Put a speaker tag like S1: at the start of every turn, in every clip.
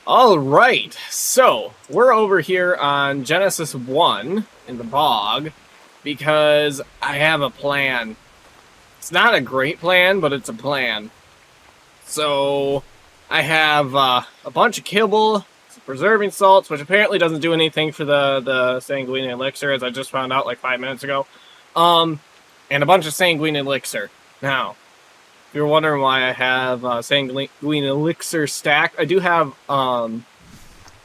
S1: Alright, so we're over here on Genesis 1 in the bog because I have a plan. It's not a great plan, but it's a plan. So I have a bunch of kibble, some preserving salts, which apparently doesn't do anything for the sanguine elixir, as I just found out like 5 minutes ago, and a bunch of sanguine elixir. Now, if you're wondering why I have sanguine elixir stacked, I do have I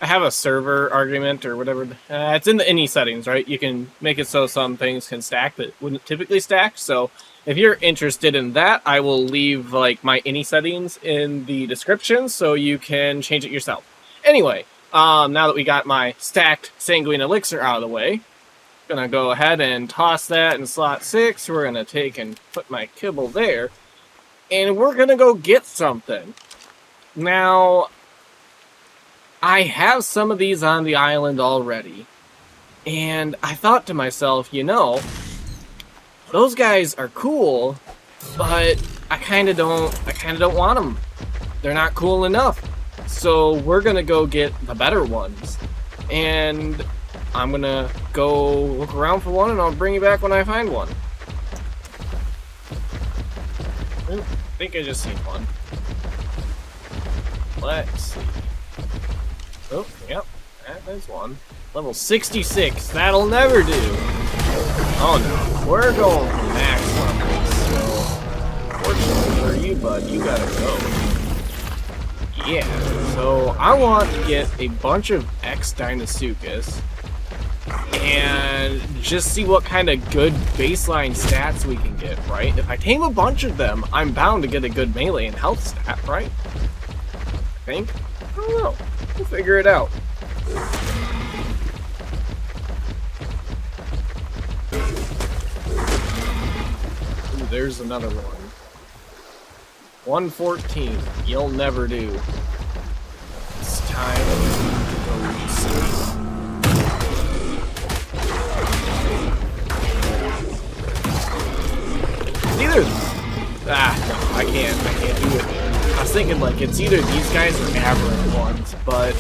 S1: have a server argument or whatever. It's in the ini settings, right? You can make it so some things can stack that wouldn't typically stack. So if you're interested in that, I will leave like my ini settings in the description so you can change it yourself. Anyway, now that we got my stacked sanguine elixir out of the way, I'm gonna go ahead and toss that in slot 6. We're gonna take and put my kibble there. And we're gonna go get something. Now, I have some of these on the island already. And I thought to myself, you know, those guys are cool, but I kinda don't want them. They're not cool enough. So we're gonna go get the better ones. And I'm gonna go look around for one and I'll bring you back when I find one. I think I just seen one. Let's see. Oh, yep, there's one. Level 66, that'll never do. Oh no, we're going for max levels, so fortunately for you, bud, you gotta go. Yeah, so I want to get a bunch of X-Deinosuchus and just see what kind of good baseline stats we can get, right? If I tame a bunch of them, I'm bound to get a good melee and health stat, right? I think? I don't know. We'll figure it out. Ooh, there's another one. 114. You'll never do. It's time to go sleep. Either no, I can't do it. I was thinking like it's either these guys or aberrant ones, but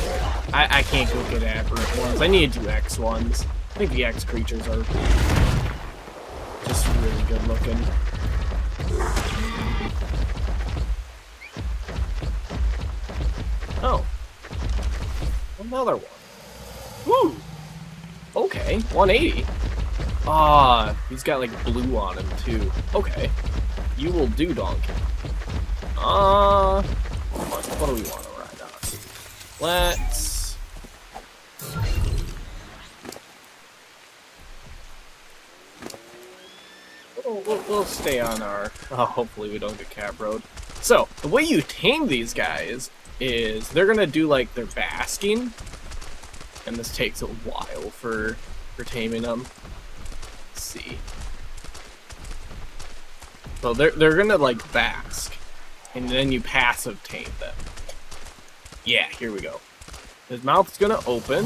S1: I can't go get aberrant ones. I need to do X ones. I think the X creatures are just really good looking. Oh, another one. Woo. Okay, 180. Ah, he's got like blue on him too. Okay. You will do, donkey. What do we want to ride on? Let's... We'll stay on our... Oh, hopefully we don't get cap-road. So, the way you tame these guys is they're gonna do like their basking. And this takes a while for taming them. See. So they're gonna like bask, and then you passive tame them. Yeah, here we go. His mouth's gonna open.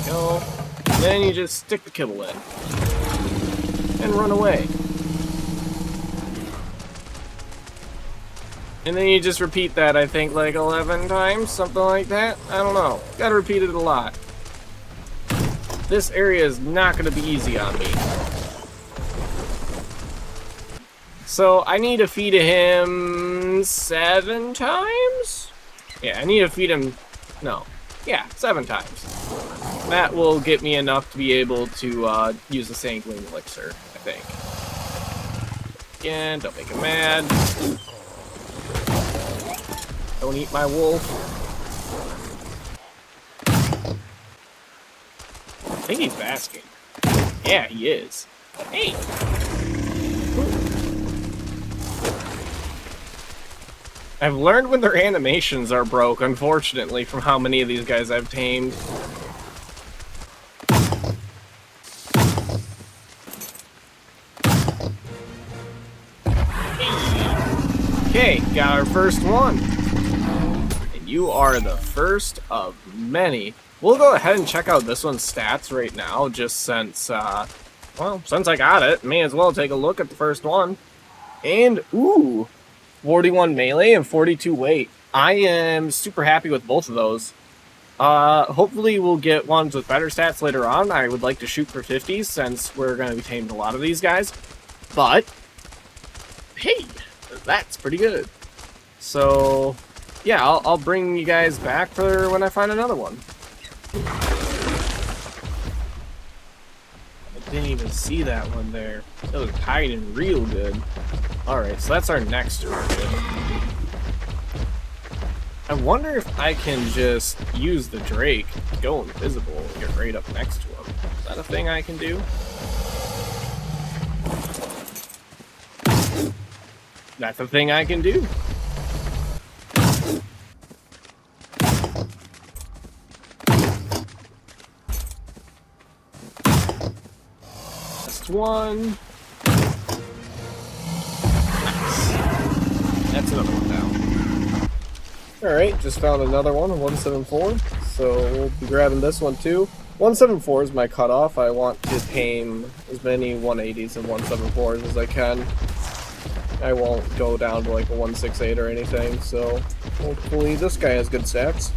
S1: Go. And then you just stick the kibble in and run away. And then you just repeat that, I think, like 11 times, something like that. I don't know. Gotta repeat it a lot. This area is not gonna be easy on me. So I need to feed him 7 times? Yeah, I need to feed him, no, yeah, 7 times. That will get me enough to be able to use the sanguine elixir, I think. Again, don't make him mad. Don't eat my wolf. I think he's basking. Yeah, he is. Hey! I've learned when their animations are broke, unfortunately, from how many of these guys I've tamed. Okay, got our first one. And you are the first of many. We'll go ahead and check out this one's stats right now, just since, well, since I got it, may as well take a look at the first one. And, ooh, 41 melee and 42 weight. I am super happy with both of those. Hopefully we'll get ones with better stats later on. I would like to shoot for 50s since we're going to be taming a lot of these guys. But, hey, that's pretty good. So, yeah, I'll bring you guys back for when I find another one. I didn't even see that one there. It was hiding real good. Alright, so that's our next target. I wonder if I can just use the Drake, go invisible, and get right up next to him. Is that a thing I can do? That's a thing I can do. Last one. Nice. That's another one down. Alright, just found another one, 174. So we'll be grabbing this one too. 174 is my cutoff. I want to tame as many 180s and 174s as I can. I won't go down to like a 168 or anything, so hopefully this guy has good stats.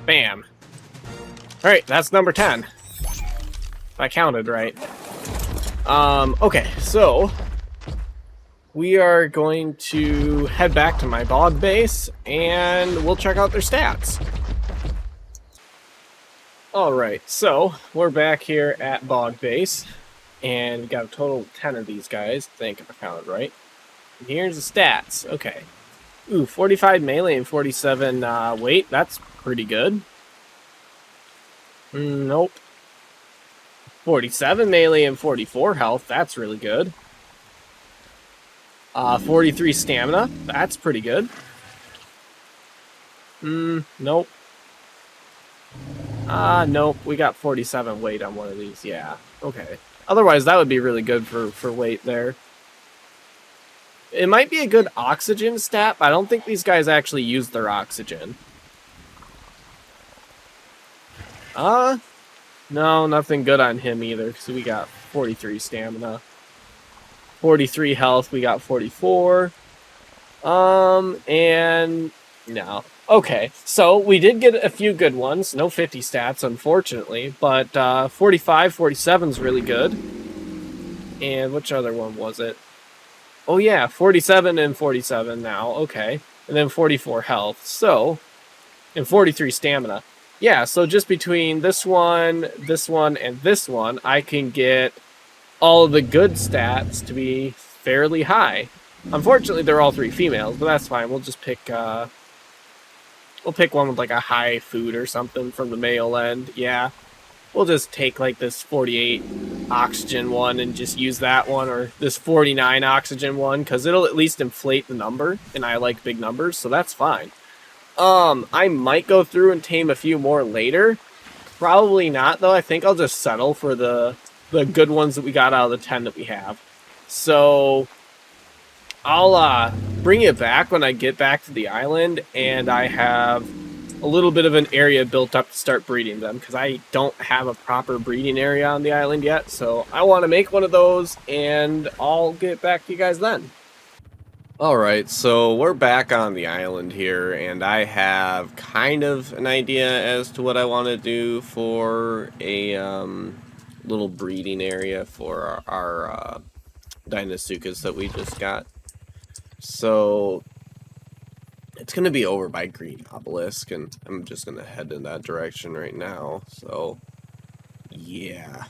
S1: Bam. Alright, that's number 10. If I counted right. Okay, so we are going to head back to my bog base and we'll check out their stats. Alright, so we're back here at bog base and we got a total of 10 of these guys, I think, if I counted right. And here's the stats. Okay. Ooh, 45 melee and 47 weight. That's pretty good. Nope. 47 melee and 44 health. That's really good. 43 stamina. That's pretty good. Nope. Nope. We got 47 weight on one of these. Yeah. Okay. Otherwise, that would be really good for weight there. It might be a good oxygen stat, but I don't think these guys actually use their oxygen. No, nothing good on him either, because we got 43 stamina. 43 health, we got 44. And no. Okay, so we did get a few good ones. No 50 stats, unfortunately, but 45, 47 is really good. And which other one was it? Oh yeah, 47 and 47 now, okay. And then 44 health, so, and 43 stamina. Yeah, so just between this one, and this one, I can get all of the good stats to be fairly high. Unfortunately, they're all three females, but that's fine. We'll just pick, we'll pick one with like a high food or something from the male end. Yeah, we'll just take like this 48 oxygen one and just use that one, or this 49 oxygen one, because it'll at least inflate the number, and I like big numbers, so that's fine. I might go through and tame a few more later. Probably not, though. I think I'll just settle for the good ones that we got out of the 10 that we have. So, I'll bring it back when I get back to the island, and I have a little bit of an area built up to start breeding them, because I don't have a proper breeding area on the island yet, so I want to make one of those, and I'll get back to you guys then. Alright, so we're back on the island here, and I have kind of an idea as to what I want to do for a little breeding area for our X-Deinosuchus that we just got. So, it's going to be over by Green Obelisk, and I'm just going to head in that direction right now, so, yeah.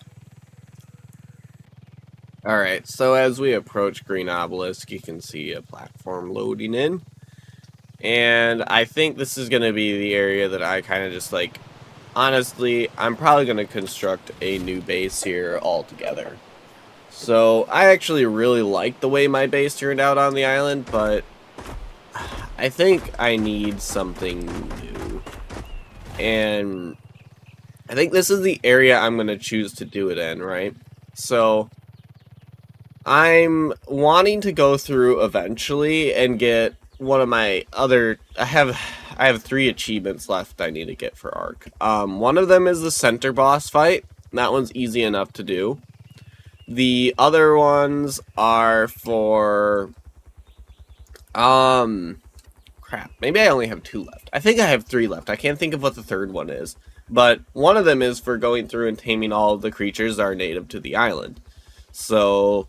S1: Alright, so as we approach Green Obelisk, you can see a platform loading in. And I think this is going to be the area that I kind of just like, honestly, I'm probably going to construct a new base here altogether. So, I actually really like the way my base turned out on the island, but I think I need something new. And I think this is the area I'm going to choose to do it in, right? So,
S2: I'm wanting to go through eventually and get one of my other... I have 3 achievements left I need to get for Ark. One of them is the center boss fight. That one's easy enough to do. The other ones are for... crap. Maybe I only have 2 left. I think I have 3 left. I can't think of what the third one is. But one of them is for going through and taming all of the creatures that are native to the island. So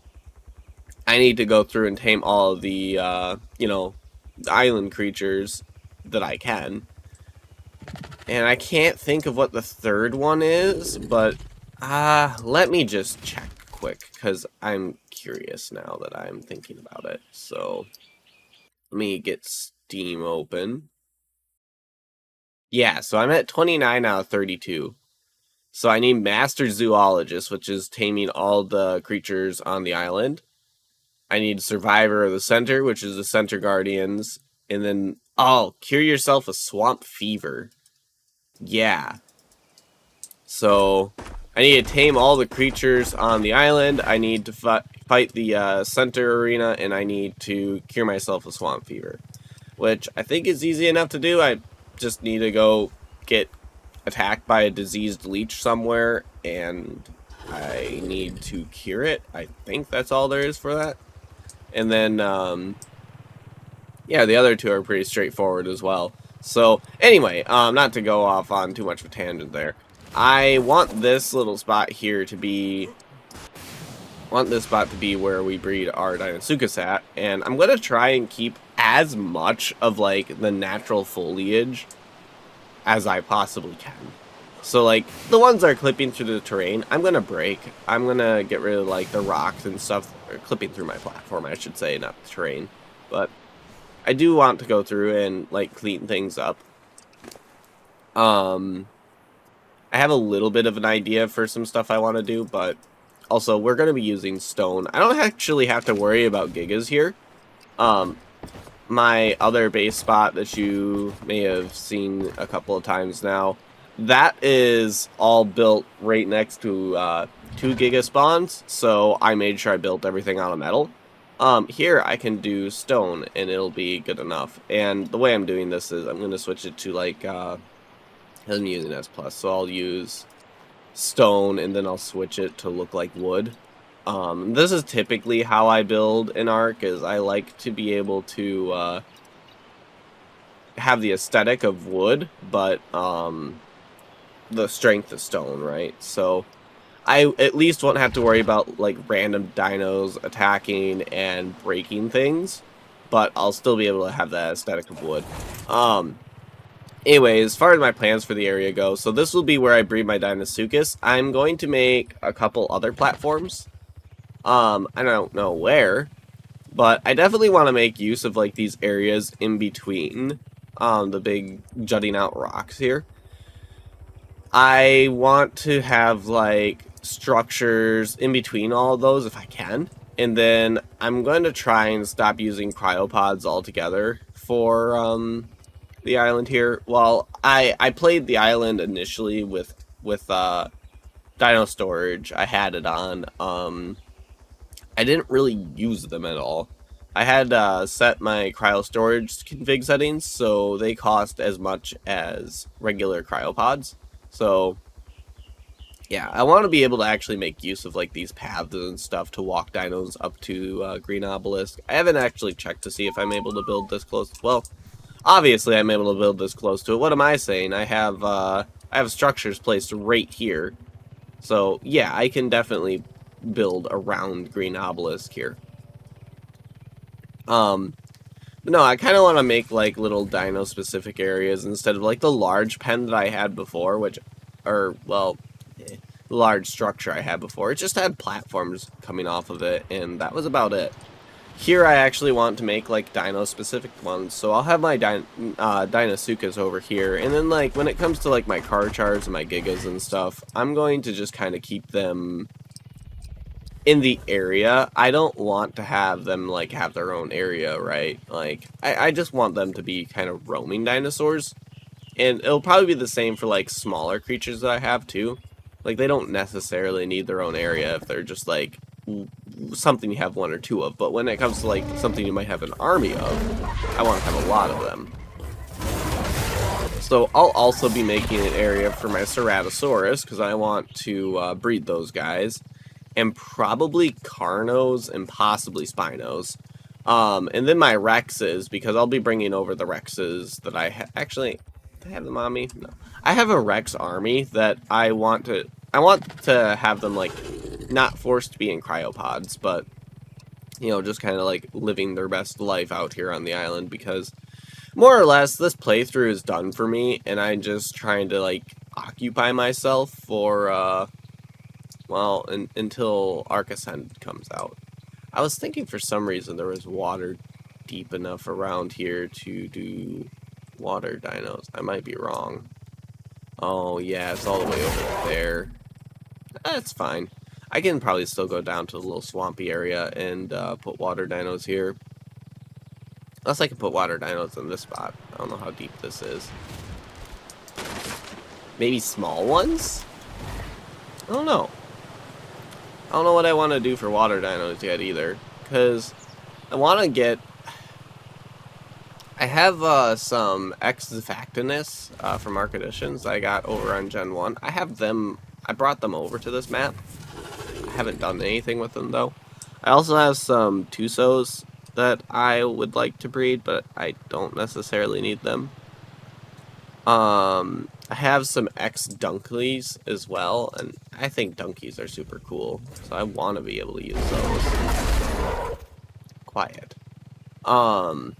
S2: I need to go through and tame all of the, you know, island creatures that I can. And I can't think of what the third one is, but let me just check quick, because I'm curious now that I'm thinking about it. So let me get Steam open. Yeah, so I'm at 29 out of 32. So I need Master Zoologist, which is taming all the creatures on the island. I need Survivor of the Center, which is the Center Guardians. And then, oh, cure yourself of swamp fever. Yeah. So I need to tame all the creatures on the island. I need to fight the center arena, and I need to cure myself of swamp fever, which I think is easy enough to do. I just need to go get attacked by a diseased leech somewhere, and I need to cure it. I think that's all there is for that. And then, yeah, the other 2 are pretty straightforward as well. So, anyway, not to go off on too much of a tangent there. I want this little spot here to be... where we breed our X-Deinosuchus at. And I'm going to try and keep as much of, like, the natural foliage as I possibly can. So, like, the ones that are clipping through the terrain, I'm going to break. I'm going to get rid of, like, the rocks and stuff, or clipping through my platform, I should say, not the terrain. But I do want to go through and, like, clean things up. I have a little bit of an idea for some stuff I want to do, but also, we're going to be using stone. I don't actually have to worry about gigas here. My other base spot that you may have seen a couple of times now, that is all built right next to 2 giga spawns, so I made sure I built everything out of metal. Here I can do stone, and it'll be good enough. And the way I'm doing this is I'm going to switch it to, like, I'm using S+, so I'll use stone, and then I'll switch it to look like wood. This is typically how I build an Ark, is I like to be able to have the aesthetic of wood, but the strength of stone, right? So I at least won't have to worry about, like, random dinos attacking and breaking things, but I'll still be able to have that aesthetic of wood. Anyway, as far as my plans for the area go, so this will be where I breed my X-Deinosuchus. I'm going to make a couple other platforms. I don't know where, but I definitely want to make use of, like, these areas in between the big jutting out rocks here. I want to have, like, structures in between all of those if I can. And then I'm going to try and stop using cryopods altogether for the island here. Well, I played the island initially with Dino Storage. I had it on. I didn't really use them at all. I had set my cryo storage config settings, so they cost as much as regular cryopods. So yeah, I want to be able to actually make use of, like, these paths and stuff to walk dinos up to Green Obelisk. I haven't actually checked to see if I'm able to build this close. Well, obviously I'm able to build this close to it. What am I saying? I have structures placed right here. So yeah, I can definitely build around Green Obelisk here. But no, I kind of want to make, like, little dino specific areas instead of, like, the large pen that I had before, which, or, well, the large structure I had before. It just had platforms coming off of it, and that was about it. Here I actually want to make, like, dino specific ones, so I'll have my X-Deinosuchus over here, and then, like, when it comes to, like, my car charts and my gigas and stuff, I'm going to just kind of keep them in the area. I don't want to have them, like, have their own area, right? Like, I just want them to be kind of roaming dinosaurs. And it'll probably be the same for, like, smaller creatures that I have, too. Like, they don't necessarily need their own area if they're just, like, something you have one or two of, but when it comes to like something you might have an army of, I want to have a lot of them. So I'll also be making an area for my Ceratosaurus because I want to breed those guys, and probably Carnos and possibly Spinos. And then my Rexes, because I'll be bringing over the Rexes that I actually, do I have them on me? No. I have a Rex army that I want to have them like not forced to be in cryopods, but you know, just kind of like living their best life out here on the island, because more or less this playthrough is done for me, and I'm just trying to like occupy myself for well, until Ark Ascend comes out. I was thinking for some reason there was water deep enough around here to do water dinos. I might be wrong. Oh yeah, it's all the way over there. That's fine. I can probably still go down to the little swampy area and put water dinos here. Unless I can put water dinos in this spot. I don't know how deep this is. Maybe small ones? I don't know. I don't know what I want to do for water dinos yet either. Because I want to get... I have some X-Deinosuchus from Ark Editions I got over on Gen 1. I have them... I brought them over to this map. I haven't done anything with them though. I also have some Tusos that I would like to breed, but I don't necessarily need them. I have some X-Dunkies as well, and I think Dunkies are super cool, so I want to be able to use those. Quiet. And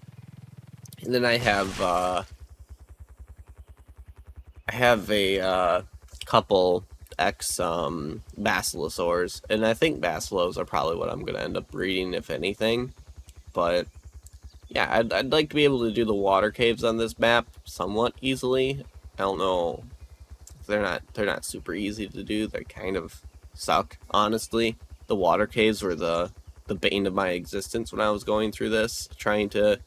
S2: then I have a couple Basilosaurs, and I think Basilos are probably what I'm going to end up breeding, if anything. But yeah, I'd like to be able to do the water caves on this map somewhat easily. I don't know, they're not super easy to do. They kind of suck, honestly. The water caves were the bane of my existence when I was going through this, trying to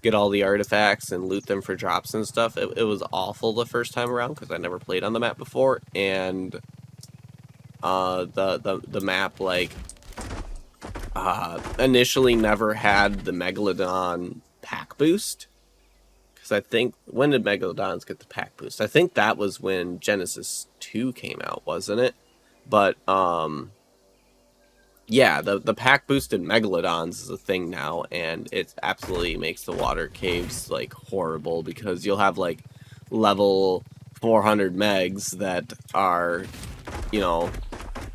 S2: get all the artifacts and loot them for drops and stuff. It was awful the first time around because I never played on the map before, and the map like initially never had the Megalodon pack boost, because I think, when did Megalodons get the pack boost? I think that was when Genesis 2 came out, wasn't it? But yeah, the pack boosted Megalodons is a thing now, and it absolutely makes the water caves like horrible, because you'll have like level 400 megs that are, you know,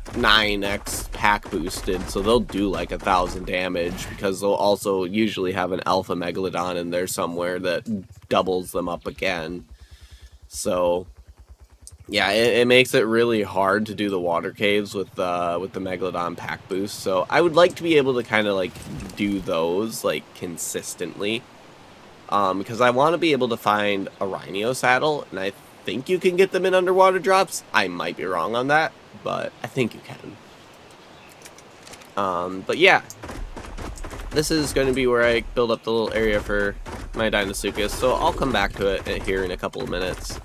S2: 9x pack boosted, so they'll do like 1,000 damage, because they'll also usually have an alpha Megalodon in there somewhere that doubles them up again. So yeah, it makes it really hard to do the water caves with the Megalodon pack boost. So I would like to be able to kind of like do those like consistently, because I want to be able to find a rhynio saddle, and I think you can get them in underwater drops. I might be wrong on that, but I think you can. But yeah, this is going to be where I build up the little area for my Deinosuchus, so I'll come back to it here in a couple of minutes,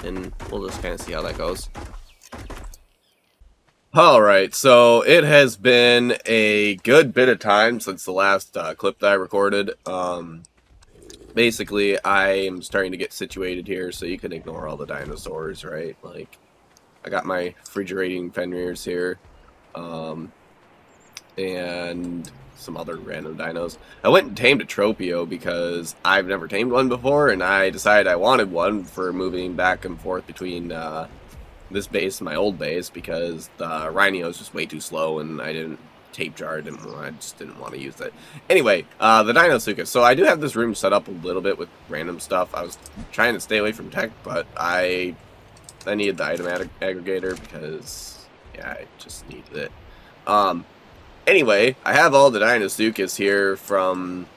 S2: and we'll just kind of see how that goes. Alright, so it has been a good bit of time since the last clip that I recorded. Basically, I am starting to get situated here, so you can ignore all the dinosaurs, right? Like, I got my refrigerating Fenrirs here, and some other random dinos. I went and tamed a Tropio because I've never tamed one before, and I decided I wanted one for moving back and forth between this base and my old base, because the rhynio is just way too slow, and I didn't tape jar it, and I just didn't want to use it. Anyway, the Deinosuchus. So I do have this room set up a little bit with random stuff. I was trying to stay away from tech, but I needed the item aggregator because, yeah, I just needed it. Anyway, I have all the Deinosuchus here from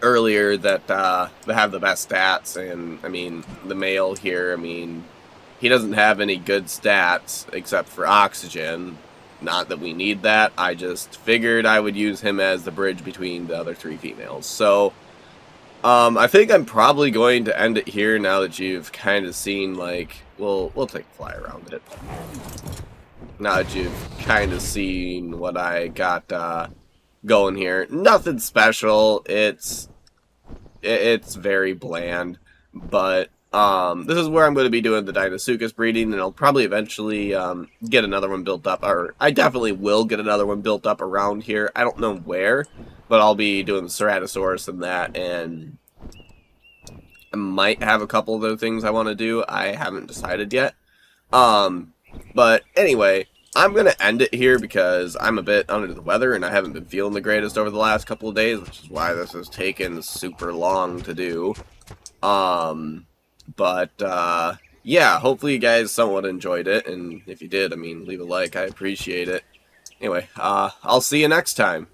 S2: earlier that have the best stats, and I mean, the male here, I mean, he doesn't have any good stats except for oxygen. Not that we need that, I just figured I would use him as the bridge between the other three females. So, I think I'm probably going to end it here now that you've kind of seen, like, we'll take a fly around it. now that you've kind of seen what I got going here. Nothing special. It's very bland, but this is where I'm going to be doing the Deinosuchus breeding, and I'll probably eventually get another one built up, or I definitely will get another one built up around here. I don't know where, but I'll be doing the Ceratosaurus and that, and I might have a couple of other things I want to do. I haven't decided yet. But anyway, I'm going to end it here because I'm a bit under the weather and I haven't been feeling the greatest over the last couple of days, which is why this has taken super long to do. Yeah, hopefully you guys somewhat enjoyed it, and if you did, I mean, leave a like, I appreciate it. Anyway, I'll see you next time.